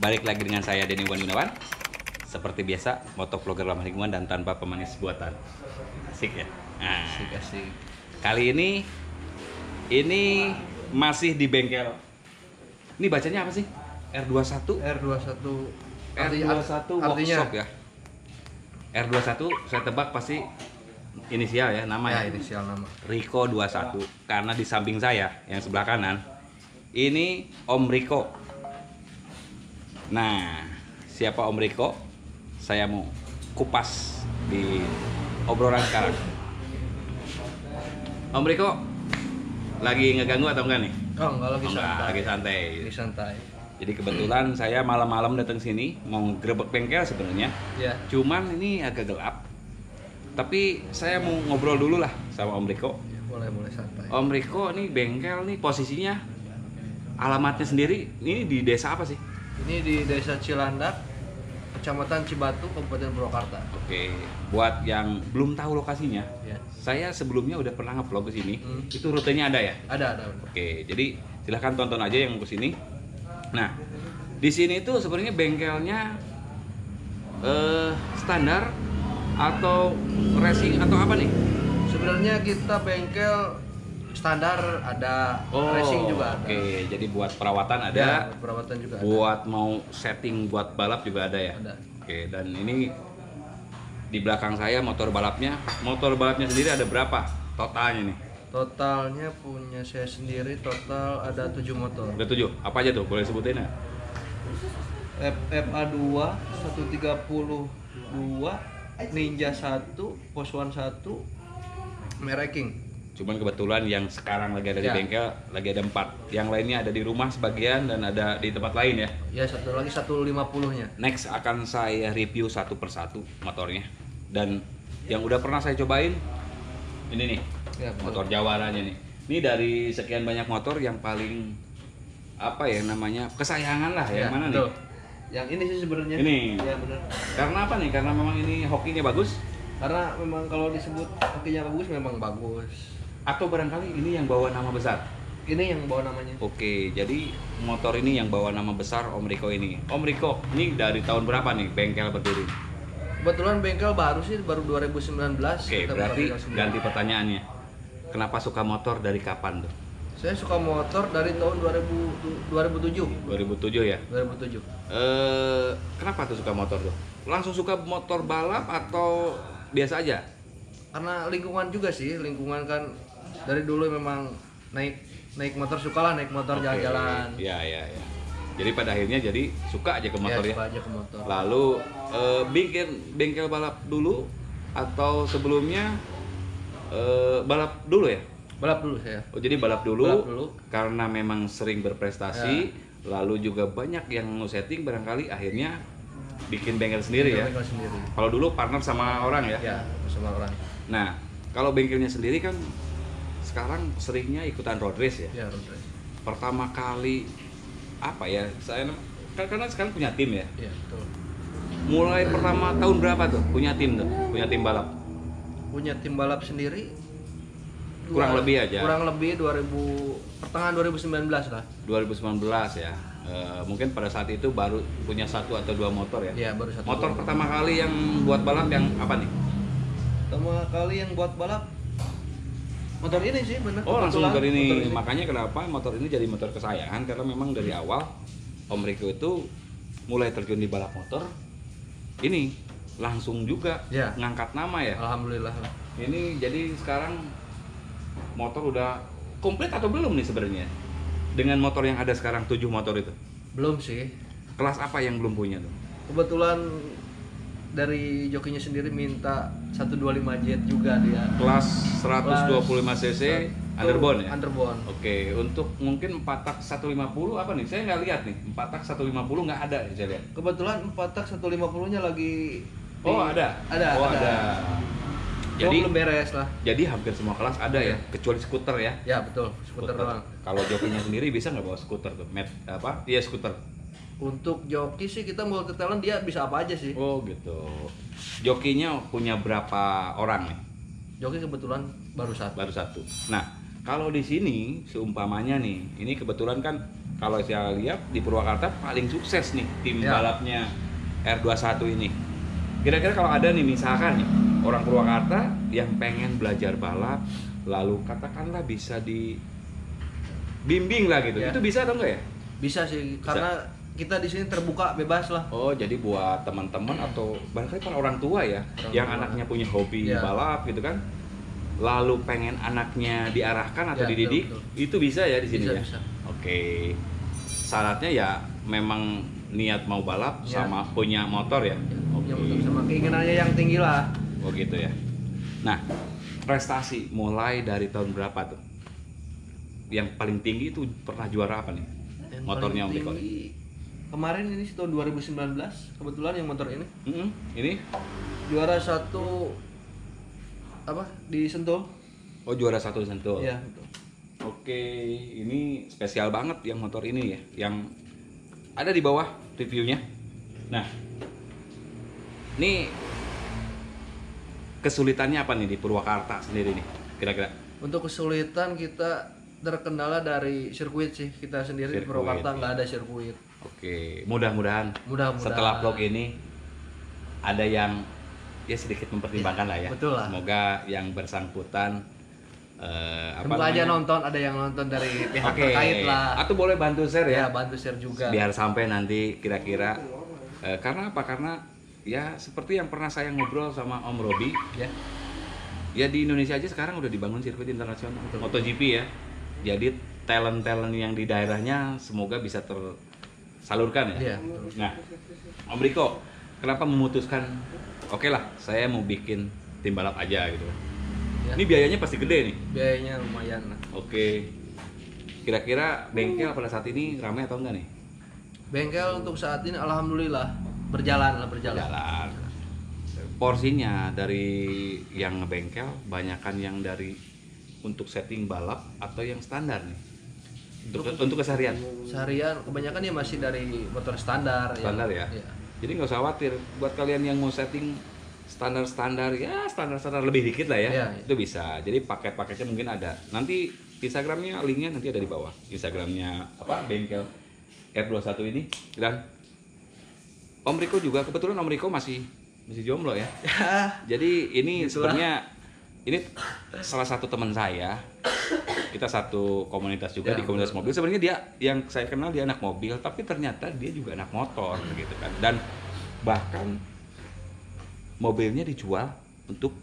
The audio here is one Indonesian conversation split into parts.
Balik lagi dengan saya Denny Gunawan. Seperti biasa, motovlogger ramah lingkungan dan tanpa pemanis buatan. Asik ya? Nah, Asik. kali ini masih di bengkel. Ini bacanya apa sih? R21? R21 R21 workshop ya. R21 saya tebak pasti inisial ya, nama ya. Inisial nama. Riko 21. Karena di samping saya yang sebelah kanan ini Om Riko. Nah, siapa Om Riko? Saya mau kupas di obrolan sekarang. Om Riko lagi ngeganggu atau enggak nih? Oh, enggak, lagi santai. Lagi santai. Lagi santai. Jadi kebetulan saya malam-malam datang sini mau gerebek bengkel sebenarnya. Ya. Cuman ini agak gelap. Tapi saya mau ngobrol dulu lah sama Om Riko. Ya, boleh santai. Om Riko nih bengkel nih posisinya, alamatnya sendiri ini di desa apa sih? Ini di Desa Cilandak, Kecamatan Cibatu, Kabupaten Purwakarta. Oke, buat yang belum tahu lokasinya, Ya. saya sebelumnya udah pernah nge-vlog ke sini. Itu rutenya ada ya? Ada. Oke, jadi silahkan tonton aja yang ke sini. Nah, di sini itu sebenarnya bengkelnya standar atau racing atau apa nih? Sebenarnya kita bengkel standar ada, racing juga ada. Oke, jadi buat perawatan ada, Ya, perawatan juga ada. buat mau setting buat balap juga ada ya. Ada. Oke, dan ini di belakang saya motor balapnya. Motor balapnya sendiri ada berapa totalnya nih? Totalnya punya saya sendiri total ada 7 motor. Udah 7. Apa aja tuh? Boleh sebutin ya? FFA 2, 132, Ninja 1, Poswan 1, Mereking. Cuman kebetulan yang sekarang lagi ada di Ya. bengkel lagi ada 4. Yang lainnya ada di rumah sebagian dan ada di tempat lain ya. Ya, satu lagi 150-nya. Next akan saya review satu persatu motornya. Dan yang udah pernah saya cobain ini nih. Ya, betul. Motor Jawaranya nih. Ini dari sekian banyak motor yang paling apa ya namanya kesayangan lah. Ya, yang mana betul. nih? Yang ini sih sebenarnya. Ini. Ya, benar. Karena apa nih? Karena memang ini hokinya bagus Karena memang kalau disebut hokinya bagus memang bagus. atau barangkali ini yang bawa nama besar. Ini yang bawa namanya. Oke, jadi motor ini yang bawa nama besar Om Riko ini. Om Riko, ini dari tahun berapa nih bengkel berdiri? Kebetulan bengkel baru sih, baru 2019. Oke, kita berarti buka bengkel sendiri. ganti pertanyaannya. Kenapa suka motor dari kapan tuh? Saya suka motor dari tahun 2007. 2007 ya? 2007. Kenapa tuh suka motor tuh? Langsung suka motor balap atau biasa aja? Karena lingkungan juga sih, lingkungan kan dari dulu memang naik motor, sukalah naik motor Oke. jalan-jalan. Iya. Jadi pada akhirnya jadi suka aja ke motor ya? Suka aja ke motor. Lalu bengkel balap dulu atau sebelumnya balap dulu ya? Balap dulu saya. Oh jadi balap dulu, Balap dulu. karena memang sering berprestasi, lalu juga banyak yang mau setting barangkali akhirnya bikin bengkel sendiri ya. Bengkel sendiri. Kalau dulu partner sama orang ya. Ya, sama orang. Nah kalau bengkelnya sendiri kan sekarang seringnya ikutan road race ya. Ya, road race. Pertama kali apa ya? Saya kan karena sekarang punya tim ya. Ya, betul. Mulai pertama tahun berapa tuh punya tim tuh? Punya tim balap? Punya tim balap sendiri. Kurang lebih aja. Kurang lebih pertengahan 2019 lah. 2019 ya. Mungkin pada saat itu baru punya 1 atau 2 motor ya. Ya, baru satu. Motor pertama kali yang buat balap yang apa nih? Pertama kali yang buat balap motor ini sih, bener. Oh langsung Kebetulan motor ini. motor ini. Makanya kenapa motor ini jadi motor kesayangan karena memang dari awal Om Riko itu mulai terjun di balap motor. Ini langsung juga Ya. ngangkat nama ya. Alhamdulillah. Ini jadi sekarang motor udah komplit atau belum nih sebenarnya? Dengan motor yang ada sekarang 7 motor itu. Belum sih. Kelas apa yang belum punya tuh? Kebetulan dari jokinya sendiri minta 125 jet juga dia. Kelas 125 cc underbone ya? Underbone. Oke, untuk mungkin 4 tak 150 apa nih? Saya nggak lihat nih. 4 tak 150 nggak ada ya saya lihat. Kebetulan 4 tak 150-nya lagi Oh, ada. Ada. Oh, ada. Jadi belum beres lah. Jadi hampir semua kelas ada ya, kecuali skuter ya. Ya, betul. Skuter doang. Kalau jokinya sendiri bisa nggak bawa skuter tuh? Iya skuter. Untuk joki sih kita multi talent, dia bisa apa aja sih. Oh gitu. Jokinya punya berapa orang nih? Joki kebetulan baru satu. Baru 1. Nah, kalau di sini seumpamanya nih, ini kebetulan kan kalau saya lihat di Purwakarta paling sukses nih tim Ya. balapnya R21 ini. Kira-kira kalau ada nih misalkan nih orang Purwakarta yang pengen belajar balap, lalu katakanlah bisa dibimbing lah gitu, Ya. itu bisa atau enggak ya? Bisa sih, karena kita di sini terbuka bebas lah. Oh, jadi buat teman-teman atau barangkali para orang tua ya, Orang yang tua. anaknya punya hobi Ya. balap gitu kan, lalu pengen anaknya diarahkan atau Ya, dididik, betul. itu bisa ya di sini Bisa, ya. bisa. Oke, syaratnya ya memang niat mau balap Ya. sama punya motor ya. Yang betul, sama keinginannya yang tinggi lah. Oh gitu ya. Nah, prestasi mulai dari tahun berapa tuh? Yang paling tinggi itu pernah juara apa nih? Yang Motornya Om paling Riko. tinggi kemarin ini sih tahun 2019, kebetulan yang motor ini Ini? juara satu apa di Sentul. Oh, juara 1 di Sentul. Iya, betul. Oke, ini spesial banget yang motor ini ya, yang ada di bawah reviewnya. Nah, ini kesulitannya apa nih di Purwakarta sendiri nih, kira-kira? Untuk kesulitan kita terkendala dari sirkuit sih, kita sendiri di Sirkuit, Purwakarta iya. nggak ada sirkuit. Oke, mudah-mudahan Mudah-mudahan. setelah vlog ini ada yang ya sedikit mempertimbangkan lah ya. betul lah. Semoga yang bersangkutan Semoga aja nonton, ada yang nonton dari pihak Oke, terkait lah. atau boleh bantu share ya, Ya, bantu share juga. biar sampai nanti kira-kira karena apa? Karena ya seperti yang pernah saya ngobrol sama Om Robi, Ya, ya di Indonesia aja sekarang udah dibangun sirkuit internasional Betul. MotoGP ya. Jadi talent-talent yang di daerahnya semoga bisa tersalurkan ya. Iya, betul. Nah, Om Riko, kenapa memutuskan oke lah, saya mau bikin tim balap aja gitu. Ya. Ini biayanya pasti gede nih. Biayanya lumayan lah. Oke. Kira-kira bengkel pada saat ini ramai atau enggak nih? Bengkel untuk saat ini alhamdulillah berjalan. Jalan. Porsinya dari yang ngebengkel banyakan yang dari untuk setting balap atau yang standar nih? Untuk keseharian. Seharian kebanyakan ya masih dari motor standar. Standar ya? Iya. Jadi nggak usah khawatir buat kalian yang mau setting standar-standar ya standar-standar lebih dikit lah ya, Iya, iya. itu bisa. Jadi paket-paketnya mungkin ada. Nanti Instagramnya linknya nanti ada di bawah. Instagramnya apa bengkel R21 ini. Dan Om Riko juga kebetulan Om Riko masih jomblo ya. Jadi ini Gitulah. sebenarnya ini salah satu teman saya. Kita satu komunitas juga Ya, di komunitas betul. mobil. Sebenarnya dia yang saya kenal dia anak mobil, tapi ternyata dia juga anak motor gitu kan. Dan bahkan mobilnya dijual untuk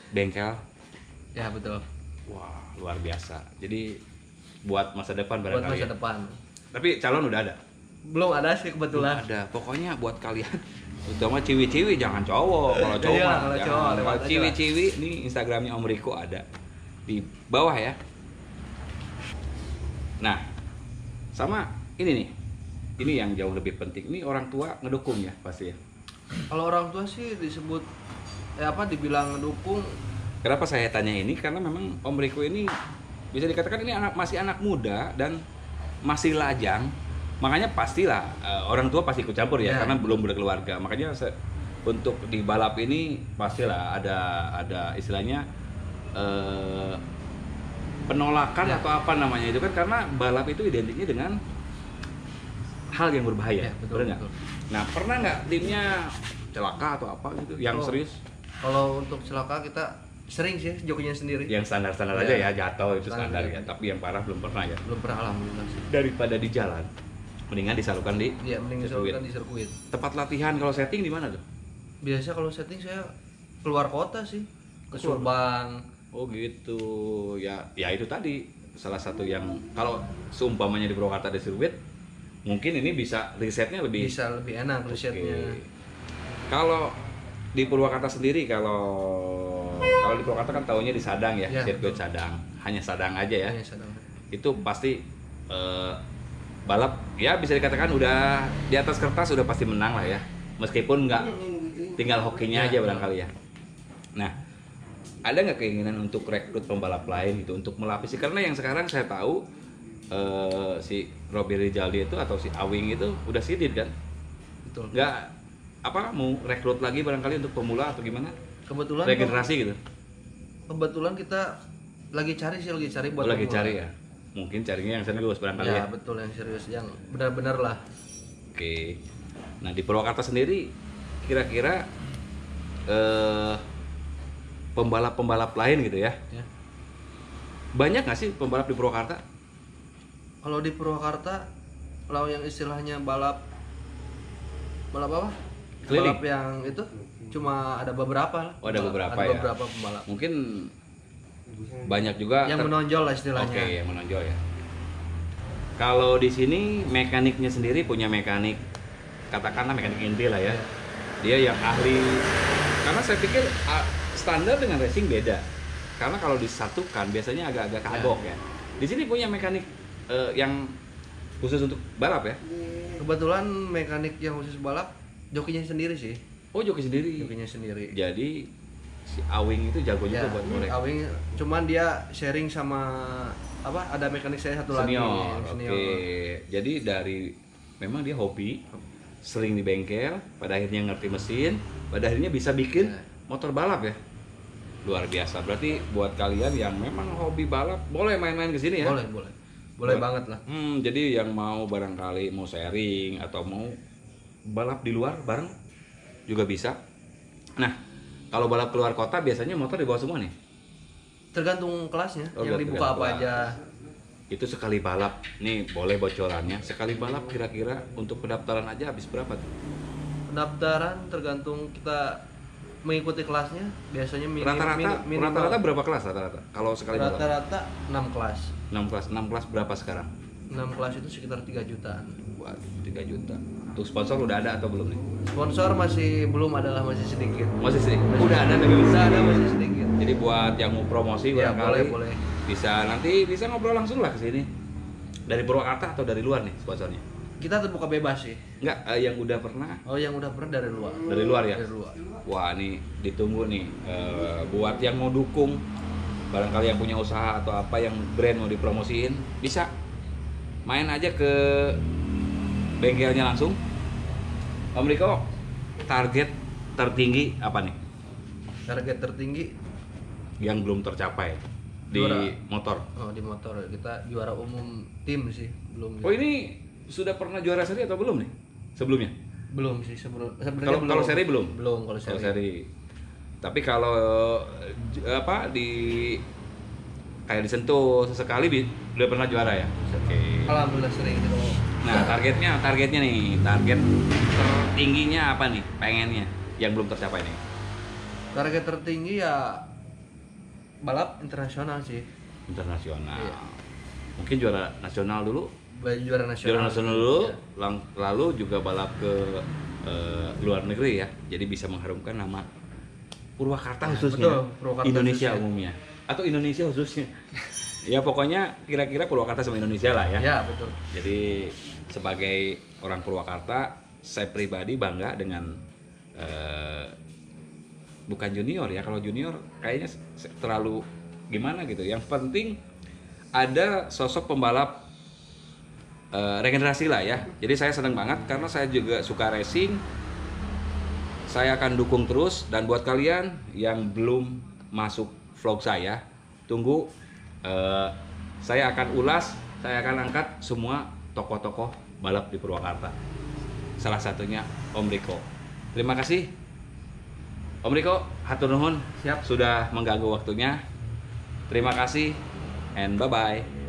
bengkel. Ya, betul. Wah, luar biasa. Jadi buat masa depan Buat barangkali. masa Ya. depan. Tapi calon udah ada. Belum ada sih kebetulan. Ada. Pokoknya buat kalian terutama ciwi-ciwi jangan cowok. Kalau cowok Iya, mah kalau jangan. cowok lewat Kalau aja ciwi-ciwi nih Instagramnya Om Riko ada di bawah ya. Nah, sama ini nih. Ini yang jauh lebih penting. Ini orang tua ngedukung ya pasti ya. Kalau orang tua sih disebut dibilang ngedukung. Kenapa saya tanya ini? Karena memang Om Riko ini bisa dikatakan ini masih anak muda dan masih lajang. Makanya pastilah orang tua pasti ikut campur ya, Ya. karena belum berkeluarga. Makanya untuk di balap ini pastilah ada istilahnya penolakan Ya. atau apa namanya itu kan, karena balap itu identiknya dengan hal yang berbahaya. Ya, betul, Benar nggak? betul. Nah, pernah nggak timnya celaka atau apa gitu yang Oh. serius? Kalau untuk celaka kita sering sih jokinya sendiri. Yang standar-standar Ya. aja ya, jatuh itu Standar, standar ya. ya, tapi yang parah belum pernah ya. Belum pernah alhamdulillah sih. Daripada di jalan, mendingan disalurkan di Iya, mending sirkuit. disalurkan di sirkuit. Tempat latihan kalau setting di mana tuh? Biasa kalau setting saya keluar kota sih, ke Subang. Oh gitu. Ya itu tadi salah satu yang kalau seumpamanya di Purwakarta ada sirkuit, mungkin ini bisa risetnya lebih Bisa lebih enak risetnya. Oke. Kalau di Purwakarta sendiri, kalau di Purwakarta kan tahunya di Sadang ya, Ya, sirkuit betul. Sadang, hanya Sadang aja ya. Hanya sadar. Itu pasti balap ya bisa dikatakan udah di atas kertas udah pasti menang lah ya, meskipun nggak tinggal hokinya Ya, aja barangkali ya. Nah, ada nggak keinginan untuk rekrut pembalap lain gitu untuk melapisi, karena yang sekarang saya tahu si Robi Rizaldi itu atau si Awing itu udah sidit kan, Betul. nggak apa mau rekrut lagi barangkali untuk pemula atau gimana, Kebetulan regenerasi gitu. kebetulan kita lagi cari buat Lagi pemula. cari ya. mungkin carinya yang serius barangkali ya. Ya betul, yang serius, yang benar-benar lah. Oke. Nah di Purwakarta sendiri kira-kira pembalap-pembalap lain gitu ya? Ya. Banyak nggak sih pembalap di Purwakarta? Kalau di Purwakarta, kalau yang istilahnya balap apa? Keliling. Balap yang itu cuma ada beberapa lah. Oh, ada beberapa ada ya? beberapa pembalap. Mungkin banyak juga Yang menonjol lah istilahnya. Oke, yang menonjol ya. Kalau di sini mekaniknya sendiri punya mekanik, katakanlah mekanik inti lah ya. Iya. Dia yang ahli. Karena saya pikir standar dengan racing beda. Karena kalau disatukan biasanya agak-agak kagok ya. Di sini punya mekanik yang khusus untuk balap ya. Kebetulan mekanik yang khusus balap jokinya sendiri sih. Oh, joki sendiri. Jokinya sendiri. Jadi si Awing itu jago juga Ya, buat ngorek. Awing cuman dia sharing sama apa? Ada mekanik saya satu lagi. Senior. Senior. Oke. Jadi memang dia hobi, sering di bengkel, pada akhirnya ngerti mesin, pada akhirnya bisa bikin Ya. motor balap ya. Luar biasa. Berarti buat kalian yang memang hobi balap, boleh main-main ke sini ya. Boleh. Boleh Buat- banget lah. Jadi yang mau barangkali mau sharing atau mau balap di luar bareng juga bisa. Nah, kalau balap keluar kota biasanya motor dibawa semua nih. Tergantung kelasnya, Oh, yang tergantung dibuka apa kelas. aja. Itu sekali balap. Nih, boleh bocorannya. Sekali balap kira-kira untuk pendaftaran aja habis berapa tuh? Pendaftaran tergantung kita mengikuti kelasnya, biasanya Rata-rata berapa kelas rata-rata? Kalau sekali balap? rata-rata 6 kelas. 6 kelas berapa sekarang? 6 kelas itu sekitar 3 jutaan. Buat 3 juta. Untuk sponsor udah ada atau belum nih? Sponsor masih belum, adalah masih sedikit. Masih sih. Udah ada tapi Udah ada, masih sedikit. Jadi buat yang mau promosi Ya, barangkali boleh. bisa nanti bisa ngobrol langsung lah ke sini. Dari Purwakarta atau dari luar nih sponsornya? Kita terbuka bebas sih. Enggak, yang udah pernah Oh, yang udah pernah dari luar. dari luar ya? Dari luar. Wah, nih ditunggu nih buat yang mau dukung barangkali yang punya usaha atau apa yang brand mau dipromosiin, bisa main aja ke bengkelnya langsung. Om Riko, target tertinggi apa nih Target tertinggi yang belum tercapai di Juara. motor? di motor kita juara umum tim sih, belum. Oh, ini sudah pernah juara seri atau belum nih sebelumnya? Belum sih sebenarnya belum. Kalau seri belum? Belum kalau Kalau seri. seri. Tapi kalau apa di kayak disentuh sesekali udah pernah juara ya? Oke. Alhamdulillah sering gitu. Nah, targetnya nih, target tertingginya apa nih? Pengennya yang belum tercapai nih. Target tertinggi ya balap internasional sih. Internasional. Iya. Mungkin juara nasional dulu. Juara nasional. Juara nasional dulu, Iya. lalu juga balap ke luar negeri ya. Jadi bisa mengharumkan nama Purwakarta khususnya, betul, Purwakarta Indonesia khususnya. umumnya, atau Indonesia khususnya. Ya pokoknya kira-kira Purwakarta sama Indonesia lah ya. Ya, betul. Jadi sebagai orang Purwakarta, saya pribadi bangga dengan bukan junior ya. Kalau junior kayaknya terlalu gimana gitu. Yang penting ada sosok pembalap regenerasi lah ya. Jadi saya senang banget karena saya juga suka racing. Saya akan dukung terus, dan buat kalian yang belum masuk vlog saya, tunggu saya akan ulas, saya akan angkat semua tokoh-tokoh balap di Purwakarta. Salah satunya Om Riko. Terima kasih Om Riko, hatur nuhun Siap. sudah mengganggu waktunya. Terima kasih and bye-bye.